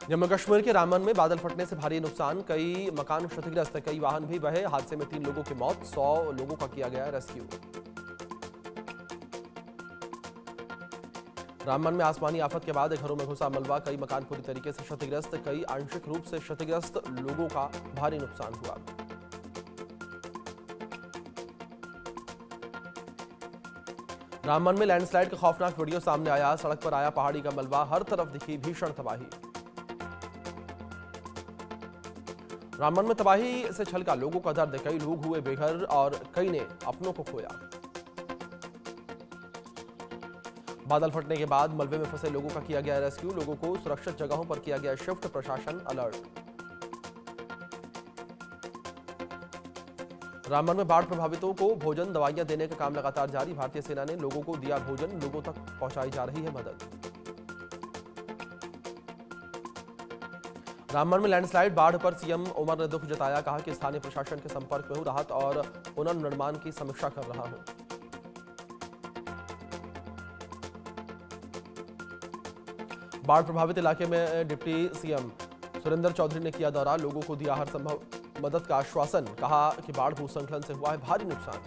जम्मू कश्मीर के रामबन में बादल फटने से भारी नुकसान, कई मकान क्षतिग्रस्त, कई वाहन भी बहे। हादसे में 3 लोगों की मौत, 100 लोगों का किया गया रेस्क्यू। रामबन में आसमानी आफत के बाद घरों में घुसा मलबा, कई मकान पूरी तरीके से क्षतिग्रस्त, कई आंशिक रूप से क्षतिग्रस्त, लोगों का भारी नुकसान हुआ। रामबन में लैंडस्लाइड का खौफनाक वीडियो सामने आया, सड़क पर आया पहाड़ी का मलबा, हर तरफ दिखी भीषण तबाही। रामबन में तबाही से छलका लोगों का दर्द, कई लोग हुए बेघर और कई ने अपनों को खोया। बादल फटने के बाद मलबे में फंसे लोगों का किया गया रेस्क्यू, लोगों को सुरक्षित जगहों पर किया गया शिफ्ट, प्रशासन अलर्ट। रामबन में बाढ़ प्रभावितों को भोजन दवाइयां देने का काम लगातार जारी, भारतीय सेना ने लोगों को दिया भोजन, लोगों तक पहुंचाई जा रही है मदद। रामबन में लैंडस्लाइड, बाढ़ पर सीएम उमर ने दुख जताया, कहा कि स्थानीय प्रशासन के संपर्क में हूं, राहत और पुनर्निर्माण की समीक्षा कर रहा हूं। बाढ़ प्रभावित इलाके में डिप्टी सीएम सुरेंद्र चौधरी ने किया दौरा, लोगों को दिया हर संभव मदद का आश्वासन, कहा कि बाढ़ भूस्खलन से हुआ है भारी नुकसान।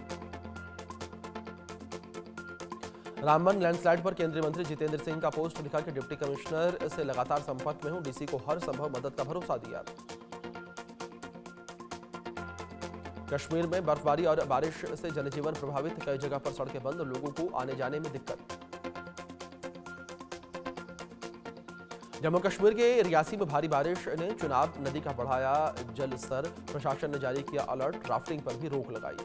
रामबन लैंडस्लाइड पर केंद्रीय मंत्री जितेंद्र सिंह का पोस्ट, लिखा कि डिप्टी कमिश्नर से लगातार संपर्क में हूं, डीसी को हर संभव मदद का भरोसा दिया। कश्मीर में बर्फबारी और बारिश से जनजीवन प्रभावित, कई जगह पर सड़कें बंद, लोगों को आने जाने में दिक्कत। जम्मू कश्मीर के रियासी में भारी बारिश ने चुनाब नदी का बढ़ाया जल स्तर, प्रशासन ने जारी किया अलर्ट, राफ्टिंग पर भी रोक लगाई।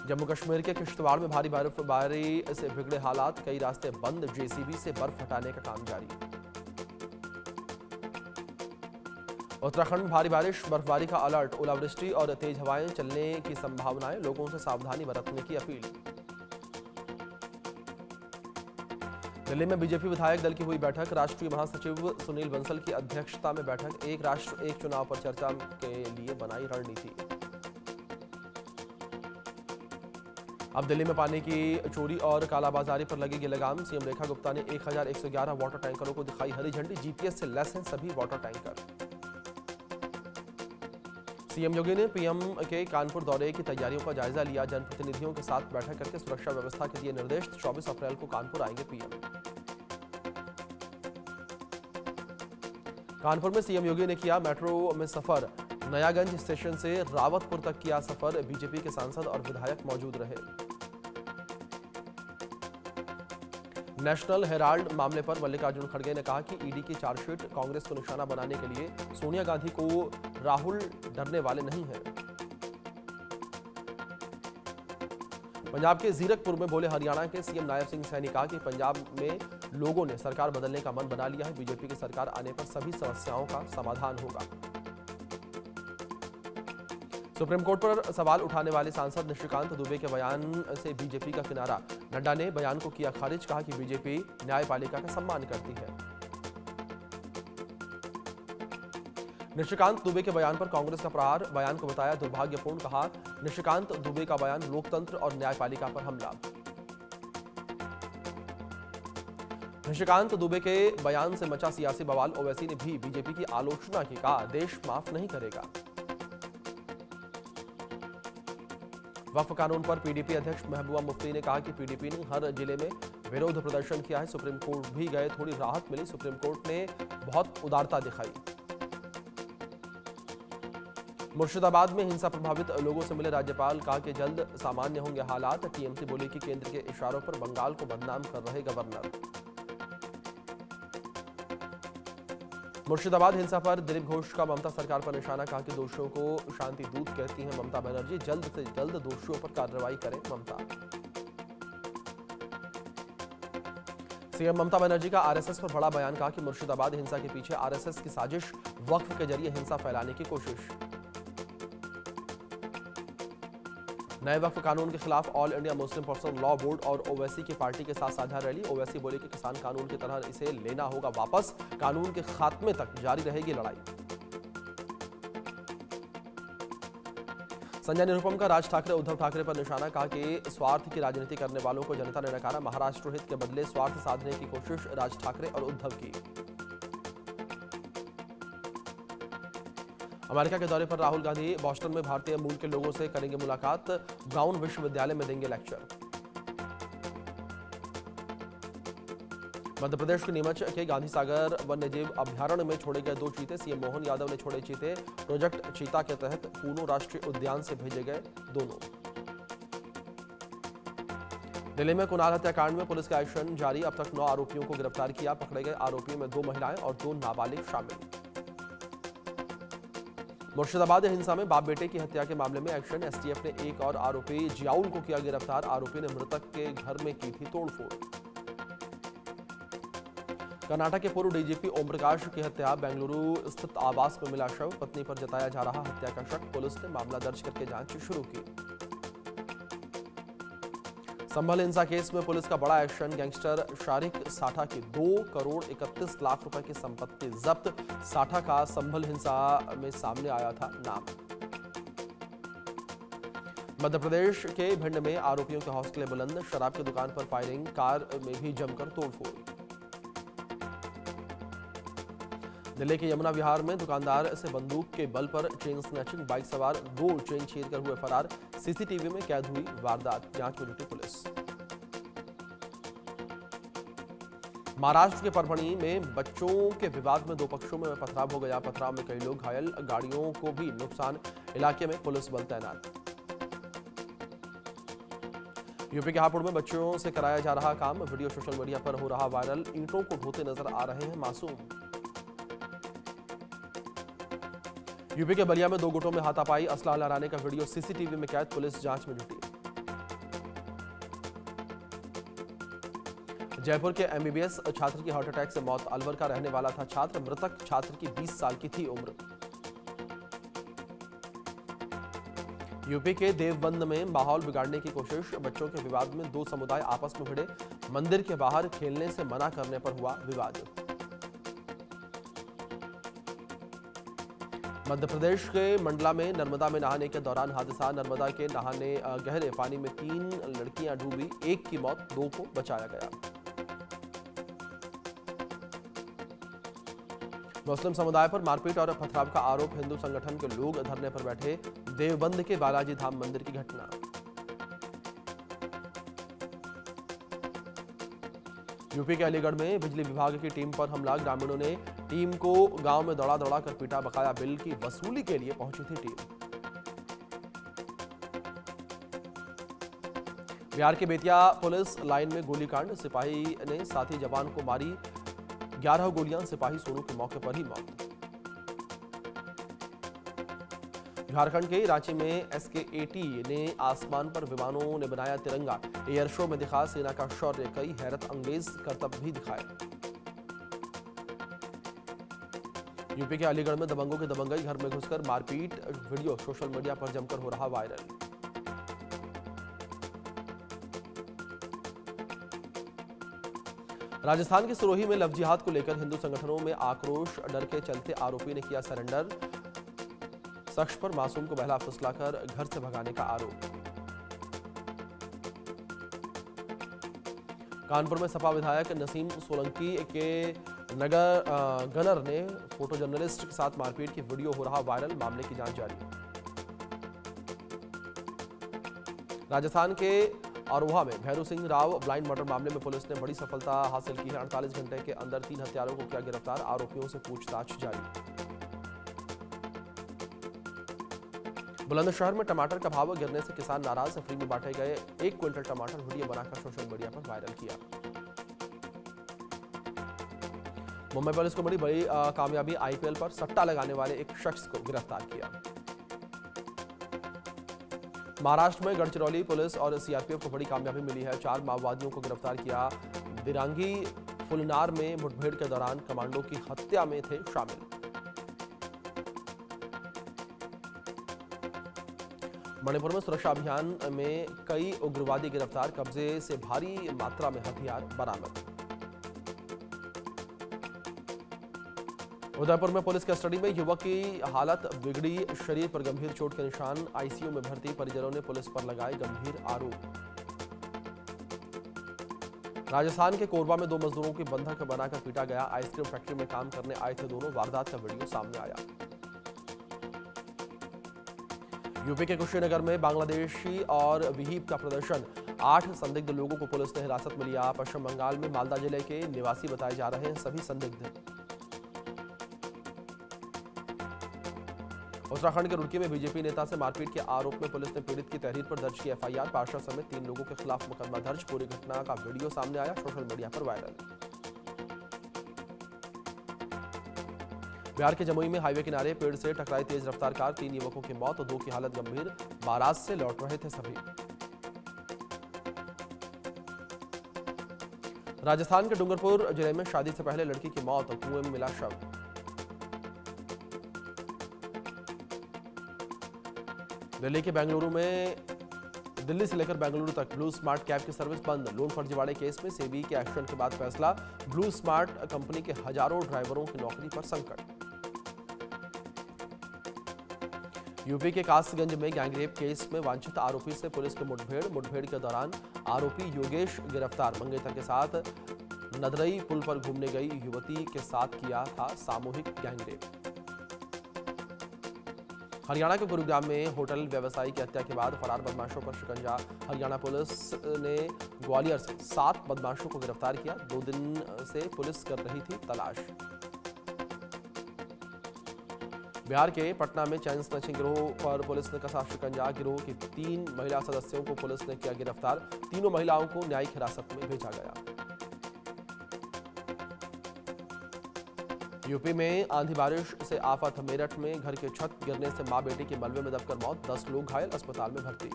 जम्मू कश्मीर के किश्तवाड़ में भारी बर्फबारी से बिगड़े हालात, कई रास्ते बंद, जेसीबी से बर्फ हटाने का काम जारी। उत्तराखंड में भारी बारिश, बर्फबारी का अलर्ट, ओलावृष्टि और तेज हवाएं चलने की संभावनाएं, लोगों से सावधानी बरतने की अपील। दिल्ली में बीजेपी विधायक दल की हुई बैठक, राष्ट्रीय महासचिव सुनील बंसल की अध्यक्षता में बैठक, एक राष्ट्र एक चुनाव पर चर्चा के लिए बनाई रणनीति। अब दिल्ली में पानी की चोरी और कालाबाजारी पर लगेगी लगाम, सीएम रेखा गुप्ता ने 1111 वाटर टैंकरों को दिखाई हरी झंडी, जीपीएस से लैस हैं सभी वाटर टैंकर। सीएम योगी ने पीएम के कानपुर दौरे की तैयारियों का जायजा लिया, जनप्रतिनिधियों के साथ बैठक करके सुरक्षा व्यवस्था के दिए निर्देश, 24 अप्रैल को कानपुर आएंगे पीएम। कानपुर में सीएम योगी ने किया मेट्रो में सफर, नयागंज स्टेशन से रावतपुर तक किया सफर, बीजेपी के सांसद और विधायक मौजूद रहे। नेशनल हेराल्ड मामले पर मल्लिकार्जुन खड़गे ने कहा कि ईडी की चार्जशीट कांग्रेस को निशाना बनाने के लिए, सोनिया गांधी को राहुल डरने वाले नहीं हैं। पंजाब के जीरकपुर में बोले हरियाणा के सीएम नायब सिंह सैनी, कहा कि पंजाब में लोगों ने सरकार बदलने का मन बना लिया है, बीजेपी की सरकार आने पर सभी समस्याओं का समाधान होगा। सुप्रीम कोर्ट पर सवाल उठाने वाले सांसद निशिकांत दुबे के बयान से बीजेपी का किनारा, नड्डा ने बयान को किया खारिज, कहा कि बीजेपी न्यायपालिका का सम्मान करती है। निशिकांत दुबे के बयान पर कांग्रेस का प्रहार, बयान को बताया दुर्भाग्यपूर्ण, कहा निशिकांत दुबे का बयान लोकतंत्र और न्यायपालिका पर हमला। निशिकांत दुबे के बयान से मचा सियासी बवाल, ओवैसी ने भी बीजेपी की आलोचना की, कहा देश माफ नहीं करेगा। वक्फ कानून पर पीडीपी अध्यक्ष महबूबा मुफ्ती ने कहा कि पीडीपी ने हर जिले में विरोध प्रदर्शन किया है, सुप्रीम कोर्ट भी गए, थोड़ी राहत मिली, सुप्रीम कोर्ट ने बहुत उदारता दिखाई। मुर्शिदाबाद में हिंसा प्रभावित लोगों से मिले राज्यपाल, कहा कि जल्द सामान्य होंगे हालात, टीएमसी बोली कि केंद्र के इशारों पर बंगाल को बदनाम कर रहे गवर्नर। मुर्शिदाबाद हिंसा पर दिलीप घोष का ममता सरकार पर निशाना, कहा कि दोषियों को शांति दूत कहती हैं ममता बनर्जी, जल्द से जल्द दोषियों पर कार्रवाई करें ममता। सीएम ममता बनर्जी का आरएसएस पर बड़ा बयान, कहा कि मुर्शिदाबाद हिंसा के पीछे आरएसएस की साजिश, वक्फ के जरिए हिंसा फैलाने की कोशिश। नए वक्फ कानून के खिलाफ all India Muslim personal law board और ओवैसी की पार्टी के साथ साझा रैली, ओवैसी बोले कि किसान कानून की तरह इसे लेना होगा वापस, कानून के खात्मे तक जारी रहेगी लड़ाई। संजय निरुपम का राज ठाकरे उद्धव ठाकरे पर निशाना, कहा कि स्वार्थ की राजनीति करने वालों को जनता ने नकारा। महाराष्ट्र हित के बदले स्वार्थ साधने की कोशिश राज ठाकरे और उद्धव की। अमेरिका के दौरे पर राहुल गांधी बोस्टन में भारतीय मूल के लोगों से करेंगे मुलाकात। ब्राउन विश्वविद्यालय में देंगे लेक्चर। मध्य प्रदेश के नीमच के गांधी सागर वन्यजीव अभ्यारण्य में छोड़े गए 2 चीते। सीएम मोहन यादव ने छोड़े चीते। प्रोजेक्ट चीता के तहत कूनो राष्ट्रीय उद्यान से भेजे गए दोनों। दिल्ली में कुनाल हत्याकांड में पुलिस का एक्शन जारी। अब तक 9 आरोपियों को गिरफ्तार किया। पकड़े गए आरोपियों में 2 महिलाएं और 2 नाबालिग शामिल। मुर्शिदाबाद हिंसा में बाप बेटे की हत्या के मामले में एक्शन। एसटीएफ ने एक और आरोपी जियाउल को किया गिरफ्तार। आरोपी ने मृतक के घर में की थी तोड़फोड़। कर्नाटक के पूर्व डीजीपी ओम प्रकाश की हत्या। बेंगलुरु स्थित आवास में मिला शव। पत्नी पर जताया जा रहा हत्या का शक। पुलिस ने मामला दर्ज करके जांच शुरू की। संभल हिंसा केस में पुलिस का बड़ा एक्शन। गैंगस्टर शारिक साठा की 2 करोड़ 31 लाख रुपए की संपत्ति जब्त। साठा का संभल हिंसा में सामने आया था नाम। मध्य प्रदेश के भिंड में आरोपियों के हौसले बुलंद। शराब की दुकान पर फायरिंग। कार में भी जमकर तोड़फोड़। दिल्ली के यमुना विहार में दुकानदार से बंदूक के बल पर चेन स्नैचिंग। बाइक सवार 2 चेन छीनकर हुए फरार। सीसीटीवी में कैद हुई वारदात। जांच में जुटी पुलिस। महाराष्ट्र के परभणी में बच्चों के विवाद में 2 पक्षों में पथराव हो गया। पथराव में कई लोग घायल। गाड़ियों को भी नुकसान। इलाके में पुलिस बल तैनात। यूपी के हापुड़ में बच्चों से कराया जा रहा काम। वीडियो सोशल मीडिया पर हो रहा वायरल। ईंटों को ढोते नजर आ रहे हैं मासूम। यूपी के बलिया में 2 गुटों में हाथापाई। असला लहराने का वीडियो सीसीटीवी में कैद। पुलिस जांच में जुटी। जयपुर के एमबीबीएस छात्र की हार्ट अटैक से मौत। अलवर का रहने वाला था छात्र। मृतक छात्र की 20 साल की थी उम्र। यूपी के देवबंद में माहौल बिगाड़ने की कोशिश। बच्चों के विवाद में 2 समुदाय आपस में भिड़े। मंदिर के बाहर खेलने से मना करने पर हुआ विवाद। मध्य प्रदेश के मंडला में नर्मदा में नहाने के दौरान हादसा। नर्मदा के नहाने गहरे पानी में 3 लड़कियां डूबी। 1 की मौत, 2 को बचाया गया। मुस्लिम समुदाय पर मारपीट और पथराव का आरोप। हिंदू संगठन के लोग धरने पर बैठे। देवबंद के बालाजी धाम मंदिर की घटना। यूपी के अलीगढ़ में बिजली विभाग की टीम पर हमला। ग्रामीणों ने टीम को गांव में दौड़ा दौड़ा कर पीटा। बकाया बिल की वसूली के लिए पहुंची थी टीम। बिहार के बेतिया पुलिस लाइन में गोलीकांड। सिपाही ने साथी जवान को मारी 11 गोलियां। सिपाही सोनू के मौके पर ही मौत। झारखंड के रांची में SK-80 ने आसमान पर विमानों ने बनाया तिरंगा। एयर शो में दिखा सेना का शौर्य। कई हैरत अंगेज करतब भी दिखाए। यूपी के अलीगढ़ में दबंगों की दबंगई। घर में घुसकर मारपीट। वीडियो सोशल मीडिया पर जमकर हो रहा वायरल। राजस्थान के सिरोही में लव जिहाद को लेकर हिंदू संगठनों में आक्रोश। डर के चलते आरोपी ने किया सरेंडर। शख्स पर मासूम को बहला फुसलाकर घर से भगाने का आरोप। कानपुर में सपा विधायक नसीम सोलंकी के गनर ने फोटो जर्नलिस्ट के साथ मारपीट की वीडियो हो रहा वायरल। मामले की जांच जारी। राजस्थान के अरोहा में भैरू सिंह राव ब्लाइंड मर्डर मामले में पुलिस ने बड़ी सफलता हासिल की है। 48 घंटे के अंदर 3 हत्यारों को किया गिरफ्तार। आरोपियों से पूछताछ जारी। बुलंदशहर में टमाटर का भाव गिरने से किसान नाराज। फ्री में बांटे गए 1 क्विंटल टमाटर। वीडियो बनाकर सोशल मीडिया पर वायरल किया। मुंबई पुलिस को बड़ी कामयाबी। IPL पर सट्टा लगाने वाले एक शख्स को गिरफ्तार किया। महाराष्ट्र में गढ़चिरौली पुलिस और CRPF को बड़ी कामयाबी मिली है। 4 माओवादियों को गिरफ्तार किया। दिरांगी फुलनार में मुठभेड़ के दौरान कमांडो की हत्या में थे शामिल। मणिपुर में सुरक्षा अभियान में कई उग्रवादी गिरफ्तार। कब्जे से भारी मात्रा में हथियार बरामद। उदयपुर में पुलिस कस्टडी में युवक की हालत बिगड़ी, शरीर पर गंभीर चोट के निशान, आईसीयू में भर्ती। परिजनों ने पुलिस पर लगाए गंभीर आरोप। राजस्थान के कोरबा में 2 मजदूरों की बंधक बनाकर पीटा गया, आइसक्रीम फैक्ट्री में काम करने आए थे दोनों। वारदात का वीडियो सामने आया। यूपी के कुशीनगर में बांग्लादेशी और विहिप का प्रदर्शन, 8 संदिग्ध लोगों को पुलिस ने हिरासत में लिया। पश्चिम बंगाल में मालदा जिले के निवासी बताए जा रहे हैं सभी संदिग्ध। उत्तराखंड के रुड़की में बीजेपी नेता से मारपीट के आरोप में पुलिस ने पीड़ित की तहरीर पर दर्ज की एफआईआर। पार्षद समेत 3 लोगों के खिलाफ मुकदमा दर्ज। पूरी घटना का वीडियो सामने आया, सोशल मीडिया पर वायरल। बिहार के जमुई में हाईवे किनारे पेड़ से टकराई तेज रफ्तार कार, 3 युवकों की मौत और 2 की हालत गंभीर। बारात से लौट रहे थे सभी। राजस्थान के डूंगरपुर जिले में शादी से पहले लड़की की मौत और कुएं में मिला शव। दिल्ली से लेकर बेंगलुरु तक ब्लू स्मार्ट कैब की सर्विस बंद। लोन फर्जीवाड़े केस में सेबी के एक्शन के बाद फैसला। ब्लू स्मार्ट कंपनी के हजारों ड्राइवरों की नौकरी पर संकट। यूपी के कासगंज में गैंगरेप केस में वांछित आरोपी से पुलिस की मुठभेड़ के दौरान आरोपी योगेश गिरफ्तार। मंगेतर के साथ नदरई पुल पर घूमने गई युवती के साथ किया था सामूहिक गैंगरेप। हरियाणा के गुरुग्राम में होटल व्यवसायी की हत्या के बाद फरार बदमाशों पर शिकंजा। हरियाणा पुलिस ने ग्वालियर से 7 बदमाशों को गिरफ्तार किया। 2 दिन से पुलिस कर रही थी तलाश। बिहार के पटना में चैन स्नैचिंग गिरोह पर पुलिस ने कसा शिकंजा। गिरोह की 3 महिला सदस्यों को पुलिस ने किया गिरफ्तार। तीनों महिलाओं को न्यायिक हिरासत में भेजा गया। यूपी में आंधी बारिश से आफत। मेरठ में घर के छत गिरने से मां बेटी की मलबे में दबकर मौत, 10 लोग घायल, अस्पताल में भर्ती।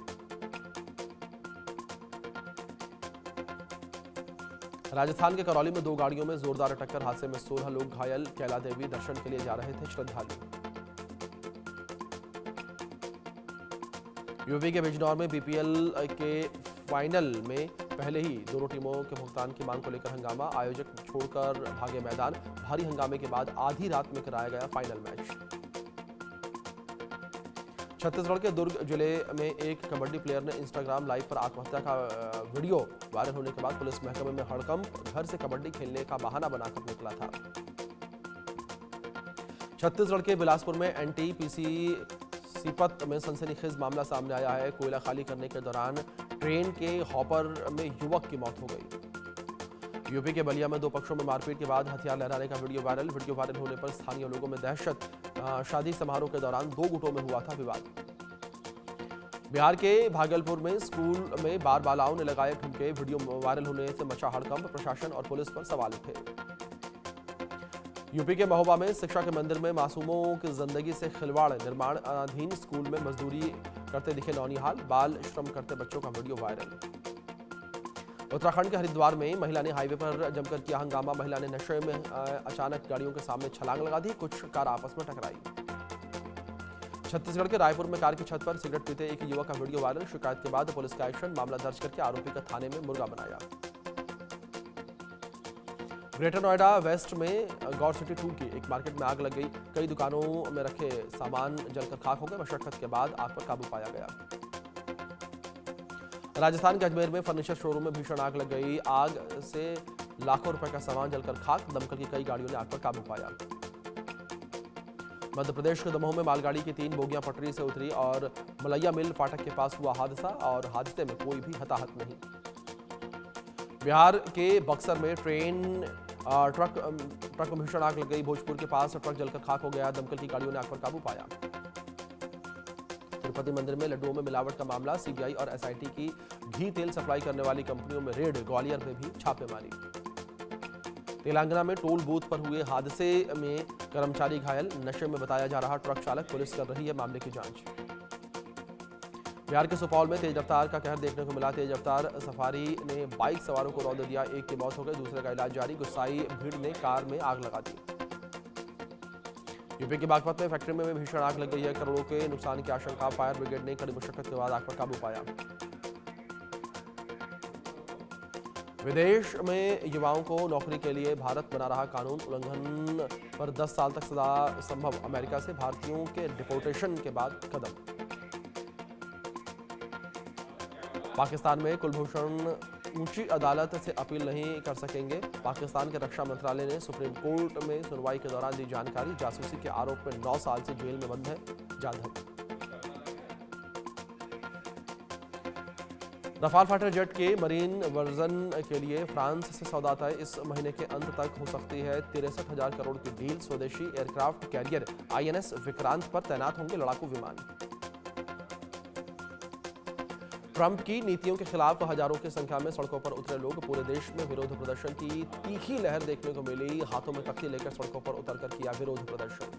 राजस्थान के करौली में 2 गाड़ियों में जोरदार टक्कर, हादसे में 16 लोग घायल। कैला देवी दर्शन के लिए जा रहे थे श्रद्धालु। यूपी के बिजनौर में बीपीएल के फाइनल में पहले ही दोनों टीमों के भुगतान की मांग को लेकर हंगामा। आयोजक छोड़कर भागे मैदान। भारी हंगामे के बाद आधी रात में कराया गया फाइनल मैच। छत्तीसगढ़ के दुर्ग जिले में एक कबड्डी प्लेयर ने इंस्टाग्राम लाइव पर आत्महत्या का वीडियो वायरल होने के बाद पुलिस महकमे में हड़कंप। घर से कबड्डी खेलने का बहाना बनाकर निकला था। छत्तीसगढ़ के बिलासपुर में एनटीपीसी सीपत में सनसनीखेज मामला सामने आया है। कोयला खाली करने के दौरान ट्रेन के हॉपर में युवक की मौत हो गई। यूपी के बलिया में 2 पक्षों में मारपीट के बाद हथियार लहराने का वीडियो वायरल होने पर स्थानीय लोगों में दहशत। शादी समारोह के दौरान 2 गुटों में हुआ था विवाद। बिहार के भागलपुर में स्कूल में बालाओं ने लगाए ठुमके। वीडियो वायरल होने से मचा हड़कंप। प्रशासन और पुलिस पर सवाल उठे। यूपी के महोबा में शिक्षा के मंदिर में मासूमों की जिंदगी से खिलवाड़। निर्माणाधीन स्कूल में मजदूरी करते दिखे नौनिहाल। बाल श्रम करते बच्चों का वीडियो वायरल। उत्तराखंड के हरिद्वार में महिला ने हाईवे पर जमकर किया हंगामा। महिला ने नशे में अचानक गाड़ियों के सामने छलांग लगा दी। कुछ कार आपस में टकराई। छत्तीसगढ़ के रायपुर में कार की छत पर सिगरेट पीते एक युवक का वीडियो वायरल। शिकायत के बाद पुलिस का एक्शन। मामला दर्ज करके आरोपी का थाने में मुर्गा बनाया। ग्रेटर नोएडा वेस्ट में गौर सिटी 2 की एक मार्केट में आग लग गई। कई दुकानों में रखे सामान जलकर खाक हो गए। मशक्कत के बाद आग पर काबू पाया गया। राजस्थान के अजमेर में फर्नीचर शोरूम में भीषण आग लग गई। आग से लाखों रुपए का सामान जलकर खाक। दमकल की कई गाड़ियों ने आग पर काबू पाया। मध्य प्रदेश के दमोह में मालगाड़ी की 3 बोगियां पटरी से उतरी और मलैया मिल फाटक के पास हुआ हादसा और हादसे में कोई भी हताहत नहीं। बिहार के बक्सर में ट्रक में भीषण आग लग गई। भोजपुर के पास ट्रक जलकर खाक हो गया। दमकल की गाड़ियों ने आग पर काबू पाया। तिरुपति मंदिर में लड्डुओं में मिलावट का मामला। सीबीआई और एसआईटी की घी तेल सप्लाई करने वाली कंपनियों में रेड। ग्वालियर में भी छापेमारी। तेलंगाना में टोल बूथ पर हुए हादसे में कर्मचारी घायल। नशे में बताया जा रहा ट्रक चालक। पुलिस कर रही है मामले की जांच। बिहार के सुपौल में तेज रफ्तार का कहर देखने को मिला। तेज रफ्तार सफारी ने बाइक सवारों को रौंद दिया। एक की मौत हो गई, दूसरे का इलाज जारी। गुस्साई भीड़ ने कार में आग लगा दी। यूपी के बागपत में फैक्ट्री में भीषण आग लग गई है। करोड़ों के नुकसान की आशंका। फायर ब्रिगेड ने कड़ी मशक्कत के बाद आग पर काबू पाया। विदेश में युवाओं को नौकरी के लिए भारत बना रहा कानून उल्लंघन पर 10 साल तक सजा संभव। अमेरिका से भारतीयों के डिपोर्टेशन के बाद कदम। पाकिस्तान में कुलभूषण ऊंची अदालत से अपील नहीं कर सकेंगे। पाकिस्तान के रक्षा मंत्रालय ने सुप्रीम कोर्ट में सुनवाई के दौरान दी जानकारी। जासूसी के आरोप में 9 साल से जेल में बंद है जाधव। रफाल फाइटर जेट के मरीन वर्जन के लिए फ्रांस से सौदा तय। इस महीने के अंत तक हो सकती है 63,000 करोड़ की डील। स्वदेशी एयरक्राफ्ट कैरियर INS विक्रांत पर तैनात होंगे लड़ाकू विमान। ट्रंप की नीतियों के खिलाफ हजारों की संख्या में सड़कों पर उतरे लोग। पूरे देश में विरोध प्रदर्शन की तीखी लहर देखने को मिली। हाथों में तख्ती लेकर सड़कों पर उतरकर किया विरोध प्रदर्शन।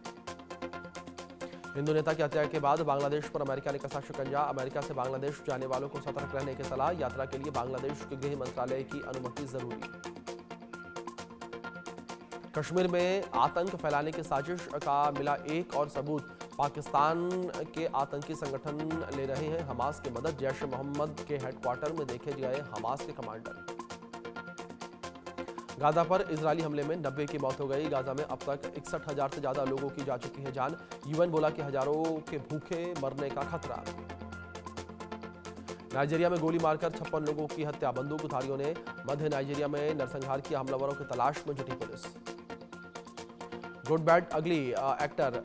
हिंदू नेता की हत्या के बाद बांग्लादेश पर अमेरिका ने कसा शिकंजा। अमेरिका से बांग्लादेश जाने वालों को सतर्क रहने की सलाह। यात्रा के लिए बांग्लादेश के गृह मंत्रालय की अनुमति जरूरी। कश्मीर में आतंक फैलाने की साजिश का मिला एक और सबूत। पाकिस्तान के आतंकी संगठन ले रहे हैं हमास की मदद। जैश ए मोहम्मद के हेडक्वार्टर में देखे गए हमास के कमांडर। गाजा पर इजरायली हमले में 90 की मौत हो गई। गाजा में अब तक 61,000 से ज्यादा लोगों की जा चुकी है जान। UN बोला कि हजारों के भूखे मरने का खतरा। नाइजीरिया में गोली मारकर 56 लोगों की हत्या। बंदूकधारियों ने मध्य नाइजीरिया में नरसंहार किया। हमलावरों की तलाश में जुटी पुलिस। गुड बैड अगली एक्टर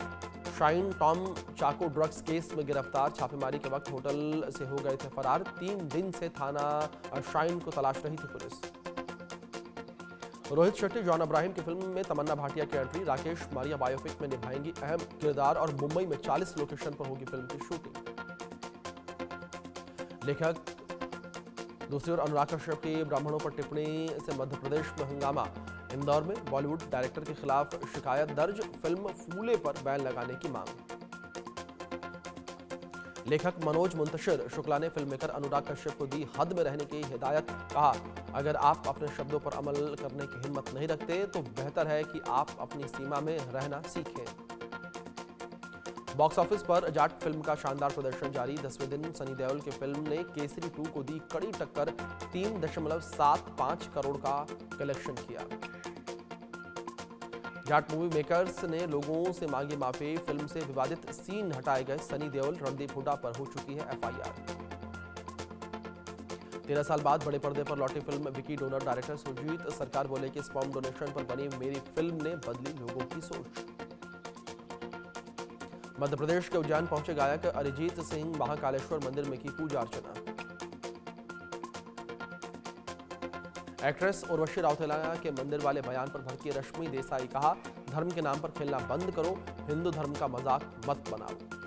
शाइन टॉम चाको ड्रग्स केस में गिरफ्तार। छापेमारी के वक्त होटल से हो गए थे फरार। 3 दिन से थाना शाइन को तलाश रही थी पुलिस। रोहित शेट्टी जॉन अब्राहिम की फिल्म में तमन्ना भाटिया की एंट्री। राकेश मारिया बायोपिक में निभाएंगी अहम किरदार और मुंबई में 40 लोकेशन पर होगी फिल्म की शूटिंग। लेखक दूसरी ओर अनुराग कश्यप की ब्राह्मणों पर टिप्पणी से मध्य प्रदेश में हंगामा। इंदौर में बॉलीवुड डायरेक्टर के खिलाफ शिकायत दर्ज। फिल्म फूले पर बैन लगाने की मांग। लेखक मनोज मुंतशिर शुक्ला ने फिल्म मेकर अनुराग कश्यप को दी हद में रहने की हिदायत। कहा, अगर आप अपने शब्दों पर अमल करने की हिम्मत नहीं रखते तो बेहतर है कि आप अपनी सीमा में रहना सीखें। बॉक्स ऑफिस पर जाट फिल्म का शानदार प्रदर्शन जारी। 10वें दिन सनी देओल की फिल्म ने केसरी 2 को दी कड़ी टक्कर। 3.75 करोड़ का कलेक्शन किया। जाट मूवी मेकर्स ने लोगों से मांगी माफी। फिल्म से विवादित सीन हटाए गए। सनी देओल रणदीप हुड्डा पर हो चुकी है FIR। 13 साल बाद बड़े पर्दे पर लौटी फिल्म विकी डोनर। डायरेक्टर सुजीत सरकार बोले कि स्पर्म डोनेशन पर बनी मेरी फिल्म ने बदली लोगों की सोच। मध्य प्रदेश के उज्जैन पहुंचे गायक अरिजीत सिंह। महाकालेश्वर मंदिर में की पूजा अर्चना। एक्ट्रेस उर्वशी राउतेला के मंदिर वाले बयान पर भड़की रश्मि देसाई। कहा, धर्म के नाम पर खेलना बंद करो। हिंदू धर्म का मजाक मत बनाओ।